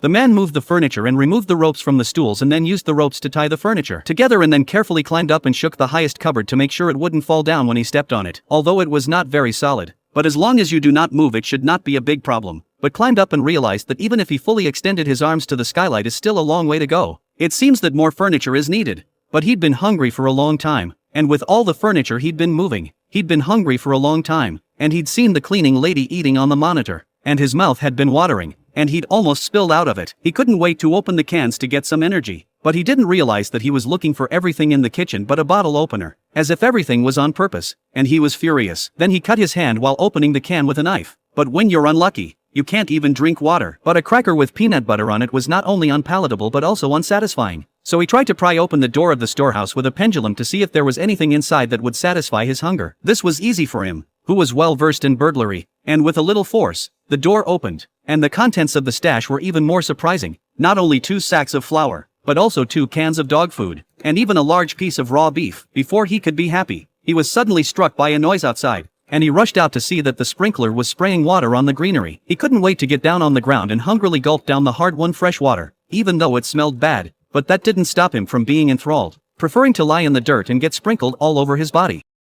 The man moved the furniture and removed the ropes from the stools and then used the ropes to tie the furniture together and then carefully climbed up and shook the highest cupboard to make sure it wouldn't fall down when he stepped on it, although it was not very solid. But as long as you do not move it should not be a big problem. But climbed up and realized that even if he fully extended his arms to the skylight is still a long way to go. It seems that more furniture is needed. But he'd been hungry for a long time. And with all the furniture he'd been moving, he'd been hungry for a long time. And he'd seen the cleaning lady eating on the monitor. And his mouth had been watering. And he'd almost spilled out of it. He couldn't wait to open the cans to get some energy. But he didn't realize that he was looking for everything in the kitchen but a bottle opener. As if everything was on purpose. And he was furious. Then he cut his hand while opening the can with a knife. But when you're unlucky, you can't even drink water. But a cracker with peanut butter on it was not only unpalatable but also unsatisfying. So he tried to pry open the door of the storehouse with a pendulum to see if there was anything inside that would satisfy his hunger. This was easy for him, who was well versed in burglary. And with a little force, the door opened. And the contents of the stash were even more surprising. Not only 2 sacks of flour, but also 2 cans of dog food. And even a large piece of raw beef. Before he could be happy, he was suddenly struck by a noise outside. And he rushed out to see that the sprinkler was spraying water on the greenery. He couldn't wait to get down on the ground and hungrily gulp down the hard-won fresh water, even though it smelled bad. But that didn't stop him from being enthralled, preferring to lie in the dirt and get sprinkled all over his body.